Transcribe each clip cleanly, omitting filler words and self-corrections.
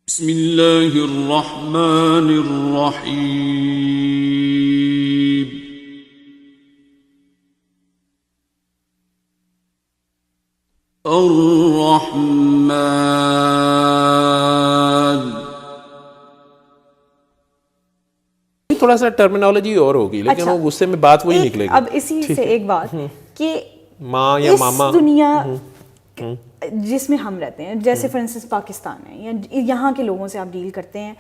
بسم اللہ الرحمن الرحیم الرحمن. تھوڑا سا ٹرمینالوجی اور ہوگی لیکن وہ غصے میں بات وہی نکلے گی. اب اسی سے ایک بات کہ ماں یا ماما اس دنیا جس میں ہم رہتے ہیں، جیسے فار انسٹنس پاکستان ہے یا یہاں کے لوگوں سے آپ ڈیل کرتے ہیں،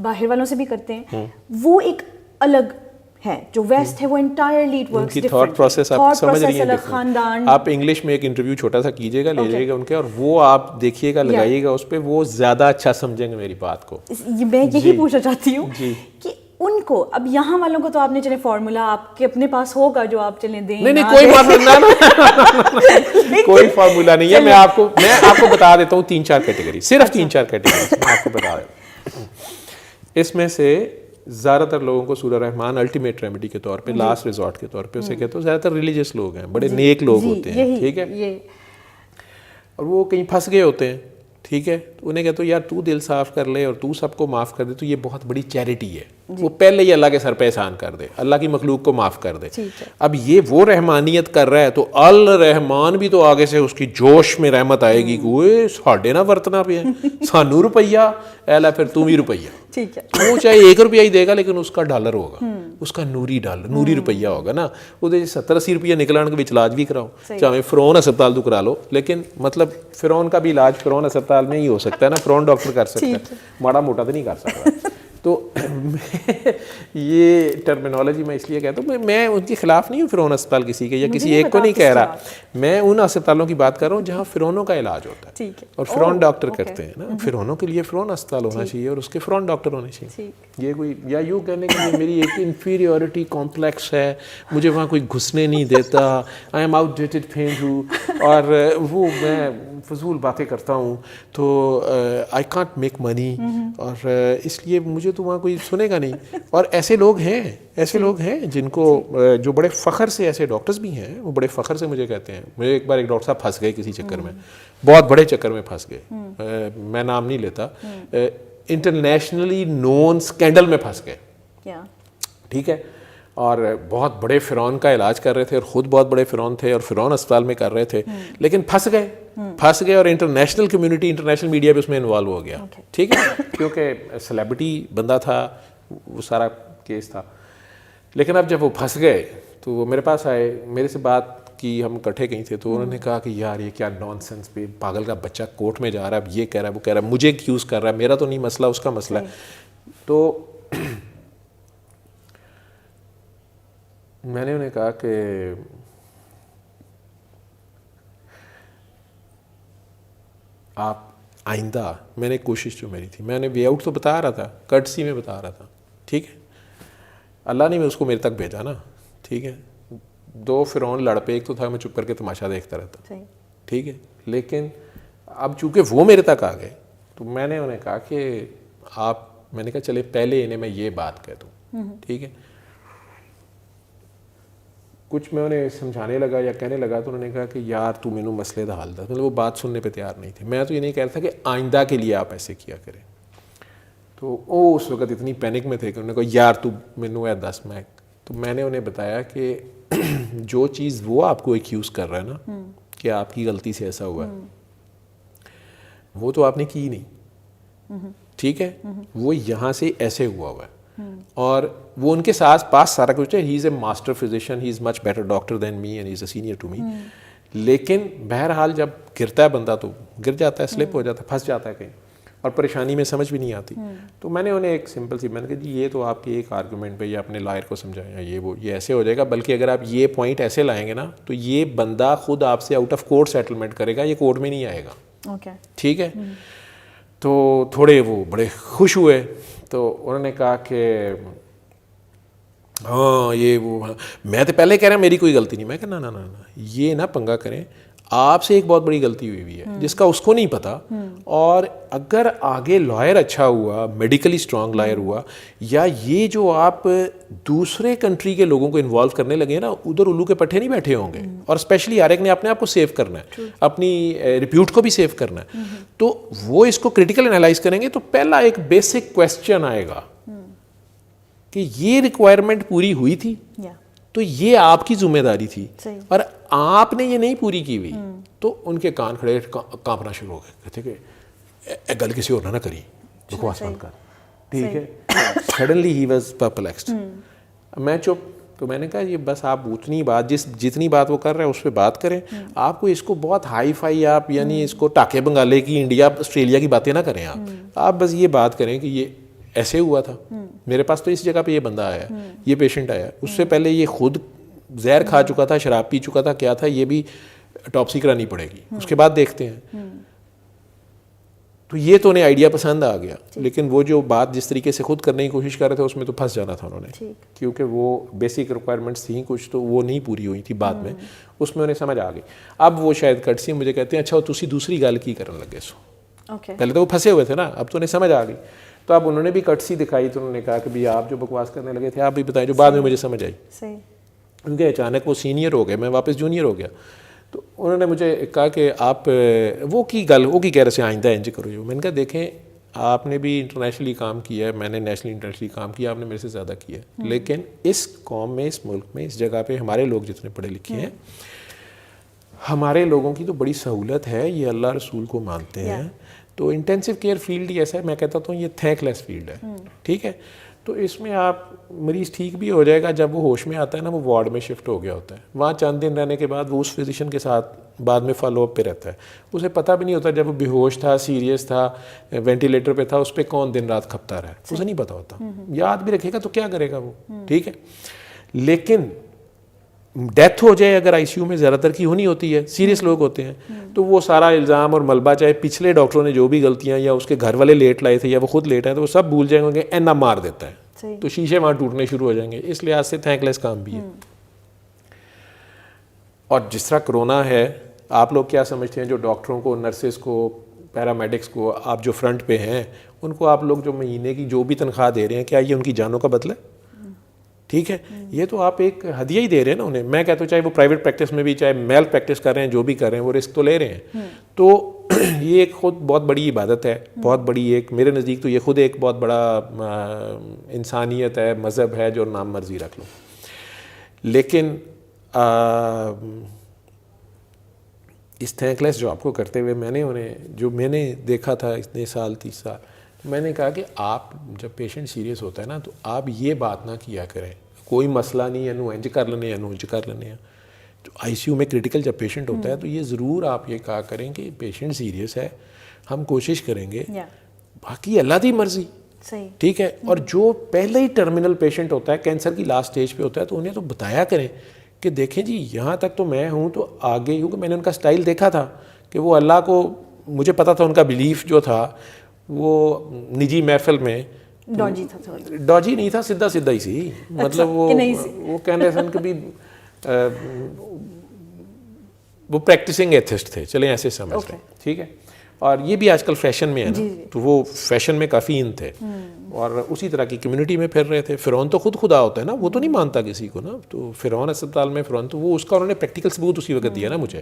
باہر والوں سے بھی کرتے ہیں، وہ ایک الگ ہے. جو ویسٹ ہے وہ entirely it works different. Thought process آپ سمجھ رہی ہیں. خاندان آپ انگلش میں ایک انٹرویو چھوٹا سا کیجیے گا، لے جائیے گا ان کے، اور وہ آپ دیکھیے گا، لگائیے گا اس پہ، وہ زیادہ اچھا سمجھیں گے میری بات کو. میں یہی پوچھنا چاہتی ہوں کہ ان کو، اب یہاں والوں کو تو آپ نے چلے فارمولا آپ کے اپنے پاس ہوگا جو آپ چلیں دیں. نہیں کوئی کوئی فارمولا نہیں ہے. میں آپ کو بتا دیتا ہوں 3-4 کیٹیگری، صرف 3-4 کیٹیگری میں آپ کو بتا دیتا ہوں. اس میں سے زیادہ تر لوگوں کو سورہ رحمان الٹیمیٹ ریمیڈی کے طور پہ، لاسٹ ریزورٹ کے طور پہ اسے کہتے ہیں. زیادہ تر ریلیجیس لوگ ہیں، بڑے نیک لوگ ہوتے ہیں، ٹھیک ہے، اور وہ کہیں پھنس گئے ہوتے ہیں، ٹھیک ہے. تو انہیں کہتے ہو یار تو دل صاف کر لے اور تو سب کو معاف کر دے، تو یہ بہت بڑی چیریٹی ہے. وہ پہلے ہی اللہ کے سر پہ احسان کر دے، اللہ کی مخلوق کو معاف کر دے. اب یہ وہ رحمانیت کر رہا ہے تو الرحمان بھی تو آگے سے اس کی جوش میں رحمت آئے گی کہ وہ ساڑھے نہ ورتنا پہ سانو روپیہ ایلا، پھر تم ہی روپیہ. وہ چاہے 1 روپیہ ہی دے گا لیکن اس کا ڈالر ہوگا، اس کا نوری ڈالر، نوری روپیہ ہوگا نا. وہ 70-80 روپیہ نکلان کے علاج بھی کراؤ، چاہے فرعون ہسپتال تو کرا لو، لیکن مطلب فرعون کا بھی علاج فرعون ہسپتال میں ہی ہو سکتا ہے نا، فرعون ڈاکٹر کر سکتا ہے، ماڑا موٹا تو نہیں کر سکتا. تو یہ ٹرمینالوجی میں اس لیے کہتا ہوں، میں ان کے خلاف نہیں ہوں فرعون ہسپتال کسی کے، یا کسی ایک کو نہیں کہہ رہا. میں ان ہسپتالوں کی بات کر رہا ہوں جہاں فرعونوں کا علاج ہوتا ہے اور فرعون ڈاکٹر کرتے ہیں نا. فرعونوں کے لیے فرعون ہسپتال ہونا چاہیے اور اس کے فرعون ڈاکٹر ہونے چاہیے. یہ کوئی یا یوں کہنے کے لیے میری ایک انفیریورٹی کمپلیکس ہے، مجھے وہاں کوئی گھسنے نہیں دیتا، آئی ایم آؤٹ ڈیٹڈ پینڈو، اور وہ میں فضول باتیں کرتا ہوں، تو آئی کانٹ میک منی، اور اس لیے مجھے تو وہاں کوئی سنے گا نہیں. اور ایسے لوگ ہیں جن کو جو بڑے فخر سے، ایسے ڈاکٹرز بھی ہیں وہ بڑے فخر سے مجھے کہتے ہیں. مجھے ایک بار ایک ڈاکٹر صاحب پھنس گئے کسی چکر میں، بہت بڑے چکر میں پھنس گئے، میں نام نہیں لیتا، انٹرنیشنلی نون اسکینڈل میں پھنس گئے، ٹھیک ہے. اور بہت بڑے فرعون کا علاج کر رہے تھے، اور خود بہت بڑے فرعون تھے اور فرعون اسپتال میں کر رہے تھے، لیکن پھنس گئے اور انٹرنیشنل کمیونٹی، انٹرنیشنل میڈیا بھی اس میں انوالو ہو گیا، ٹھیک ہے، کیونکہ سیلیبریٹی بندہ تھا، وہ سارا کیس تھا. لیکن اب جب وہ پھنس گئے تو وہ میرے پاس آئے، میرے سے بات کی، ہم اکٹھے کہیں تھے، تو انہوں نے کہا کہ یار یہ کیا نان سینس پہ پاگل کا بچہ کورٹ میں جا رہا ہے، اب یہ کہہ رہا ہے، وہ کہہ رہا ہے، مجھے ایکیوز کر رہا ہے، میرا تو نہیں مسئلہ، اس کا مسئلہ ہے. تو میں نے انہیں کہا کہ آپ آئندہ، میں نے کوشش جو میری تھی، میں نے وے آؤٹ تو بتا رہا تھا، کٹسی میں بتا رہا تھا، ٹھیک ہے، اللہ نے اس کو میرے تک بھیجا نا، ٹھیک ہے. 2 فرعون لڑ پہ، ایک تو تھا میں چپ کر کے تماشا دیکھتا رہتا، ٹھیک ہے. لیکن اب چونکہ وہ میرے تک آ گئے تو میں نے انہیں کہا کہ میں نے کہا چلے پہلے انہیں میں یہ بات کہہ دوں، ٹھیک ہے. کچھ میں انہیں سمجھانے لگا یا کہنے لگا تو انہوں نے کہا کہ یار تو مینوں مسئلے دا حل دا، مطلب وہ بات سننے پہ تیار نہیں تھے. میں تو یہ نہیں کہہ رہا تھا کہ آئندہ کے لیے آپ ایسے کیا کریں. تو وہ اس وقت اتنی پینک میں تھے کہ انہوں نے کہا یار تو مینوں اے دس. تو میں نے انہیں بتایا کہ جو چیز وہ آپ کو ایکیوز کر رہا ہے نا کہ آپ کی غلطی سے ایسا ہوا ہے، وہ تو آپ نے کی نہیں، ٹھیک ہے، وہ یہاں سے ایسے ہوا ہے. اور وہ ان کے ساتھ پاس سارا کچھ ہے، he is a master physician, he is much better doctor than me and he is a senior to me. لیکن بہرحال جب گرتا ہے بندہ تو گر جاتا ہے، سلپ ہو جاتا ہے، پھنس جاتا ہے کہیں، اور پریشانی میں سمجھ بھی نہیں آتی. تو میں نے انہیں ایک سمپل سی، میں نے کہا جی یہ تو آپ کی ایک آرگومنٹ پہ یا اپنے لائر کو سمجھائیں، یہ ایسے ہو جائے گا، بلکہ اگر آپ یہ پوائنٹ ایسے لائیں گے نا تو یہ بندہ خود آپ سے آؤٹ آف کورٹ سیٹلمنٹ کرے گا، یہ کورٹ میں نہیں آئے گا، ٹھیک ہے. تو تھوڑے وہ بڑے خوش ہوئے. تو انہوں نے کہا کہ ہاں یہ وہ، میں تو پہلے کہہ رہا میری کوئی غلطی نہیں. میں کہا نا یہ نہ پنگا کریں، آپ سے ایک بہت بڑی غلطی ہوئی ہے جس کا اس کو نہیں پتا, اور اگر آگے لائر اچھا ہوا, میڈیکلی اسٹرانگ لائر ہوا, یا یہ جو آپ دوسرے کنٹری کے لوگوں کو انوالو کرنے لگے نا, ادھر الو کے پٹھے نہیں بیٹھے ہوں گے, اور اسپیشلی ہر ایک نے اپنے آپ کو سیو کرنا ہے, اپنی ریپیوٹ کو بھی سیو کرنا ہے, تو وہ اس کو کرٹیکل انالائز کریں گے. تو پہلا ایک بیسک کویسچن آئے گا کہ یہ ریکوائرمنٹ پوری ہوئی تھی, تو یہ آپ کی ذمہ داری تھی, اور آپ نے یہ نہیں پوری کی ہوئی. تو ان کے کان کھڑے کانپنا شروع ہو گئے, کہتے کہ گل کسی اور نہ کری, بکواس بند کر, ٹھیک ہے. Suddenly he was perplexed. میں چپ. تو میں نے کہا یہ بس آپ اتنی بات جتنی بات وہ کر رہے ہیں اس پہ بات کریں, آپ کو اس کو بہت ہائی فائی آپ یعنی اس کو ٹاکے بنگالے کی, انڈیا آسٹریلیا کی باتیں نہ کریں. آپ بس یہ بات کریں کہ یہ ایسے ہوا تھا, میرے پاس تو اس جگہ پہ یہ بندہ آیا, یہ پیشنٹ آیا, اس سے پہلے یہ خود زہر کھا چکا تھا, شراب پی چکا تھا, کیا تھا, یہ بھی ٹاپسی کرانی پڑے گی, اس کے بعد دیکھتے ہیں. تو یہ تو انہیں آئیڈیا پسند آ گیا, لیکن وہ جو بات جس طریقے سے خود کرنے کی کوشش کر رہے تھے اس میں تو پھنس جانا تھا انہوں نے, کیونکہ وہ بیسک ریکوائرمنٹس تھیں کچھ, تو وہ نہیں پوری ہوئی تھی بعد میں, اس میں انہیں سمجھ آ گئی. اب وہ شاید کٹ سی مجھے کہتے ہیں اچھا تسی دوسری گل کی کرنے لگے سو, پہلے تو وہ پھنسے ہوئے تھے نا, اب تو انہیں سمجھ آ گئی. تو اب انہوں نے بھی کٹ سی دکھائی, تو انہوں نے کہا کہ بھی آپ جو بکواس کرنے لگے تھے آپ بھی بتائیں, جو بعد میں مجھے سمجھ آئی. کیونکہ اچانک وہ سینئر ہو گئے, میں واپس جونیئر ہو گیا. تو انہوں نے مجھے کہا کہ آپ وہ کی کہہ رہے سے آئندہ انج کرو. جو میں نے کہا دیکھیں آپ نے بھی انٹرنیشنلی کام کیا ہے, میں نے نیشنلی انٹرنیشنلی کام کیا, آپ نے میرے سے زیادہ کیا ہے, لیکن اس قوم میں, اس ملک میں, اس جگہ پہ ہمارے لوگ جتنے پڑھے لکھے ہیں, ہمارے لوگوں کی تو بڑی سہولت ہے, یہ اللہ رسول کو مانتے ہیں. تو انٹینسو کیئر فیلڈ ہی ایسا ہے, میں کہتا ہوں یہ تھینک لیس فیلڈ ہے, ٹھیک ہے. تو اس میں آپ مریض ٹھیک بھی ہو جائے گا, جب وہ ہوش میں آتا ہے نا, وہ وارڈ میں شفٹ ہو گیا ہوتا ہے, وہاں چند دن رہنے کے بعد وہ اس فزیشین کے ساتھ بعد میں فالو اپ پہ رہتا ہے. اسے پتہ بھی نہیں ہوتا جب وہ بے ہوش تھا, سیریس تھا, وینٹیلیٹر پہ تھا, اس پہ کون دن رات کھپتا رہا ہے, اسے نہیں پتہ ہوتا. یاد بھی رکھے گا تو کیا کرے گا وہ, ٹھیک ہے. لیکن ڈیتھ ہو جائے اگر آئی سی یو میں, زیادہ تر کی ہونی ہوتی ہے, سیریس لوگ ہوتے ہیں, تو وہ سارا الزام اور ملبہ, چاہے پچھلے ڈاکٹروں نے جو بھی غلطیاں یا اس کے گھر والے لیٹ لائے تھے یا وہ خود لیٹ آئے, تو وہ سب بھول جائیں گے, اینا مار دیتا ہے, تو شیشے وہاں ٹوٹنے شروع ہو جائیں گے. اس لحاظ سے تھینک لیس کام بھی ہے. اور جس طرح کرونا ہے, آپ لوگ کیا سمجھتے ہیں جو ڈاکٹروں کو, نرسز کو, پیرامیڈکس کو, آپ جو فرنٹ پہ ہیں, ان کو آپ لوگ جو مہینے کی جو بھی تنخواہ دے رہے ہیں, کیا یہ ان کی جانوں کا بدلہ ہے؟ ٹھیک ہے, یہ تو آپ ایک ہدیہ ہی دے رہے ہیں نا انہیں. میں کہتا ہوں چاہے وہ پرائیویٹ پریکٹس میں بھی, چاہے میل پریکٹس کر رہے ہیں, جو بھی کر رہے ہیں, وہ رسک تو لے رہے ہیں. تو یہ ایک خود بہت بڑی عبادت ہے, بہت بڑی ایک, میرے نزدیک تو یہ خود ایک بہت بڑا انسانیت ہے, مذہب ہے, جو نام مرضی رکھ لو. لیکن اس تھینکلیس جو آپ کو کرتے ہوئے میں نے انہیں, جو میں نے دیکھا تھا اتنے سال, 30 سال, میں نے کہا کہ آپ جب پیشنٹ سیریس ہوتا ہے نا, تو آپ یہ بات نہ کیا کریں, کوئی مسئلہ نہیں ہے, نو انج کر لینے ہیں, نو انج کر لینے ہیں. جو آئی سی یو میں کرٹیکل جب پیشنٹ ہوتا ہے, تو یہ ضرور آپ یہ کہا کریں کہ پیشنٹ سیریس ہے, ہم کوشش کریں گے, باقی اللہ کی مرضی, ٹھیک ہے. اور جو پہلے ہی ٹرمینل پیشنٹ ہوتا ہے, کینسر کی لاسٹ اسٹیج پہ ہوتا ہے, تو انہیں تو بتایا کریں کہ دیکھیں جی یہاں تک تو میں ہوں, تو آگے, کیونکہ میں نے ان کا سٹائل دیکھا تھا کہ وہ اللہ کو, مجھے پتا تھا ان کا بلیف جو تھا وہ نجی محفل میں ڈاجی نہیں تھا, سیدھا سیدھا ہی سی, مطلب وہ کہنے سن کہ بھی وہ پریکٹسنگ ایتھسٹ تھے, چلیں ایسے سمجھ لیں, ٹھیک ہے. اور یہ بھی آج کل فیشن میں ہے نا, تو وہ فیشن میں کافی ان تھے, اور اسی طرح کی کمیونٹی میں پھر رہے تھے. فرعون تو خود خدا ہوتا ہے نا, وہ تو نہیں مانتا کسی کو نا, تو فرعون اسپتال میں فرعون, تو وہ اس کا انہوں نے پریکٹیکل ثبوت اسی وقت دیا نا مجھے.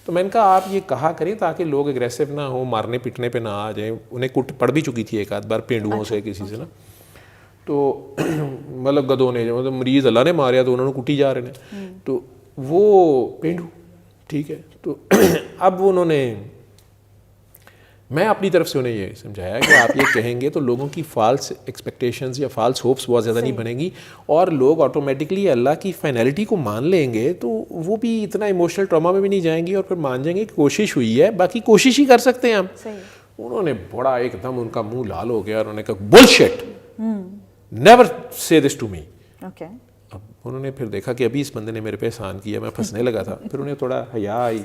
تو میں نے کہا آپ یہ کہا کریں تاکہ لوگ اگریسو نہ ہوں, مارنے پیٹنے پہ نہ آ جائیں. انہیں کٹ پڑ بھی چکی تھی ایک آدھ بار پینڈوؤں سے کسی سے نا, تو مطلب گدوں نے, مطلب مریض اللہ نے ماریا تو انہوں نے کٹی جا رہے ہیں, تو وہ پینڈو, ٹھیک ہے. تو اب انہوں نے, میں اپنی طرف سے انہیں یہ سمجھایا کہ آپ یہ کہیں گے تو لوگوں کی فالس ایکسپیکٹیشنز یا فالس ہوپس بہت زیادہ نہیں بنیں گی, اور لوگ آٹومیٹکلی اللہ کی فائنلٹی کو مان لیں گے, تو وہ بھی اتنا ایموشنل ٹراما میں بھی نہیں جائیں گی, اور پھر مان جائیں گے کہ کوشش ہوئی ہے, باقی کوشش ہی کر سکتے ہیں ہم. انہوں نے بڑا ایک دم ان کا منہ لال ہو گیا, اور انہوں نے کہا بلشٹ, نیور سے دس ٹو می. اب انہوں نے پھر دیکھا کہ ابھی اس بندے نے میرے پہ احسان کیا, میں پھنسنے لگا تھا. پھر انہیں تھوڑا حیا آئی,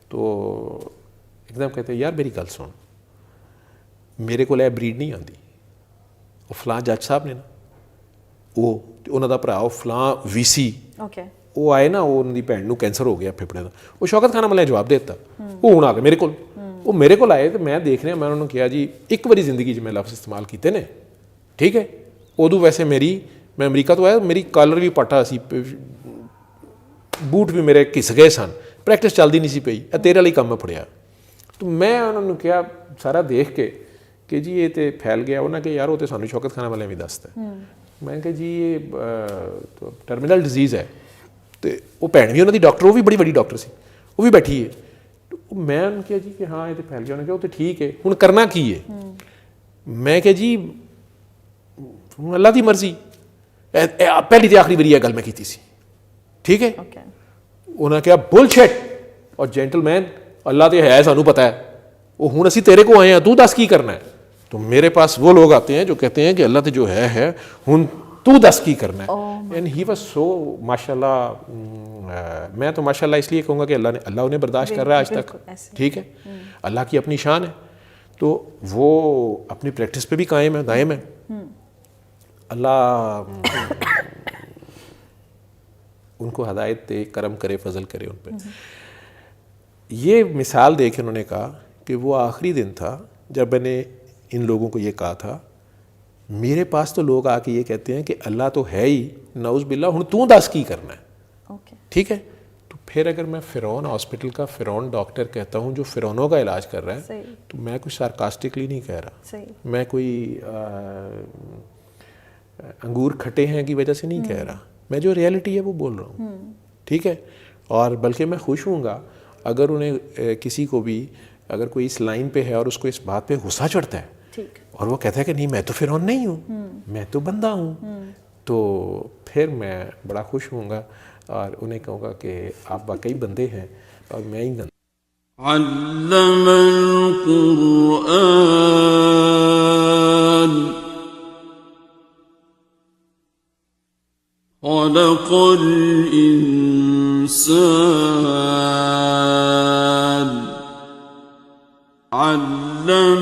تو ایک دم کہتے یار میری گل سن, میرے کو بریڈ نہیں آتی, اور فلاں جج صاحب نے نا, وہ انہوں دا بھرا فلاں وی سی ਉਹ ਆਏ ਨਾ, ਉਹਨਾਂ ਦੀ ਭੈਣ ਨੂੰ ਕੈਂਸਰ ਹੋ ਗਿਆ ਫੇਫੜੇ ਦਾ, ਉਹ ਸ਼ੌਕਤ ਖਾਨ ਵਾਲਿਆਂ ਜਵਾਬ ਦੇ ਦਿੱਤਾ। ਉਹ ਹੁਣ ਆ ਗਏ ਮੇਰੇ ਕੋਲ, ਉਹ ਮੇਰੇ ਕੋਲ ਆਏ ਤੇ ਮੈਂ ਦੇਖ ਰਿਹਾ, ਮੈਂ ਉਹਨਾਂ ਨੂੰ ਕਿਹਾ ਜੀ ਇੱਕ ਵਾਰੀ ਜ਼ਿੰਦਗੀ 'ਚ ਮੈਂ ਲਫ਼ਜ਼ ਇਸਤੇਮਾਲ ਕੀਤੇ ਨੇ, ਠੀਕ ਹੈ। ਉਦੋਂ ਵੈਸੇ ਮੈਂ ਅਮਰੀਕਾ ਤੋਂ ਆਇਆ, ਮੇਰੀ ਕਾਲਰ ਵੀ ਪਾਟਾ ਸੀ, ਬੂਟ ਵੀ ਮੇਰੇ ਘਿਸ ਗਏ ਸਨ, ਪ੍ਰੈਕਟਿਸ ਚੱਲਦੀ ਨਹੀਂ ਸੀ ਪਈ, ਇਹ ਤੇਰੇ ਲਈ ਕੰਮ ਮੈਂ ਫੜਿਆ। ਤਾਂ ਮੈਂ ਉਹਨਾਂ ਨੂੰ ਕਿਹਾ ਸਾਰਾ ਦੇਖ ਕੇ ਕਿ ਜੀ ਇਹ ਤੇ ਫੈਲ ਗਿਆ। ਉਹਨਾਂ ਕਿ ਯਾਰ ਉਹ ਤੇ ਸਾਨੂੰ ਸ਼ੌਕਤ ਖਾਨਾ ਵਾਲਿਆਂ ਵੀ ਦੱਸਦਾ। ਮੈਂ ਕਿਹਾ ਜੀ ਇਹ ਟਰਮੀਨਲ ਡਿਜ਼ੀਜ਼ ਹੈ। ਤੇ ਉਹ ਭੈਣ ਵੀ ਉਹਨਾਂ ਦੀ ਡਾਕਟਰ, ਉਹ ਵੀ ਬੜੀ ਵੱਡੀ ਡਾਕਟਰ ਸੀ, ਉਹ ਵੀ ਬੈਠੀ ਹੈ। ਮੈਂ ਉਹਨੂੰ ਕਿਹਾ ਜੀ ਕਿ ਹਾਂ ਇਹ ਤੇ ਫੈਲ ਗਿਆ। ਉਹਨੇ ਕਿਹਾ ਉਹ ਤੇ ਠੀਕ ਹੈ, ਹੁਣ ਕਰਨਾ ਕੀ ਹੈ? ਮੈਂ ਕਿਹਾ ਜੀ ਹੁਣ ਅੱਲਾ ਦੀ ਮਰਜ਼ੀ, ਪਹਿਲੀ ਤੇ ਆਖਰੀ ਵਾਰੀ ਇਹ ਗੱਲ ਮੈਂ ਕੀਤੀ ਸੀ, ਠੀਕ ਹੈ। ਉਹਨਾਂ ਕਿਹਾ ਬੁਲਸ਼ਿਟ। ਔਰ ਜੈਂਟਲਮੈਨ, ਅੱਲਾ ਤੇ ਹੈ, ਸਾਨੂੰ ਪਤਾ ਹੈ, وہ ہوں اسی تیرے کو آئے ہیں, تو دس کی کرنا ہے. تو میرے پاس وہ لوگ آتے ہیں جو کہتے ہیں کہ اللہ تے جو ہے ہوں تو دس کی کرنا ہے. اینڈ ہی واز سو ماشاء اللہ, میں تو ماشاء اللہ اس لیے کہوں گا کہ اللہ انہیں برداشت کر رہا ہے آج تک, ٹھیک ہے, اللہ کی اپنی شان ہے. تو وہ اپنی پریکٹس پہ بھی قائم ہے, دائم ہے. اللہ ان کو ہدایت دے, کرم کرے, فضل کرے ان پہ. یہ مثال دے کے انہوں نے کہا کہ وہ آخری دن تھا جب میں نے ان لوگوں کو یہ کہا تھا, میرے پاس تو لوگ آ کے یہ کہتے ہیں کہ اللہ تو ہے ہی, نعوذ باللہ, ہن تو دس کی کرنا ہے, ٹھیک ہے. تو پھر اگر میں فرعون ہاسپٹل کا فرعون ڈاکٹر کہتا ہوں جو فرعونوں کا علاج کر رہا ہے, تو میں کوئی سارکاسٹکلی نہیں کہہ رہا, میں کوئی انگور کھٹے ہیں کی وجہ سے نہیں کہہ رہا, میں جو ریئلٹی ہے وہ بول رہا ہوں, ٹھیک ہے. اور بلکہ میں خوش ہوں گا اگر انہیں کسی کو بھی اگر کوئی اس لائن پہ ہے اور اس کو اس بات پہ غصہ چڑھتا ہے اور وہ کہتا ہے کہ نہیں میں تو فرعون نہیں ہوں, میں تو بندہ ہوں, تو پھر میں بڑا خوش ہوں گا اور انہیں کہوں گا کہ آپ واقعی بندے ہیں اور میں ہی بندہ. علم القرآن خلق الإنسان علم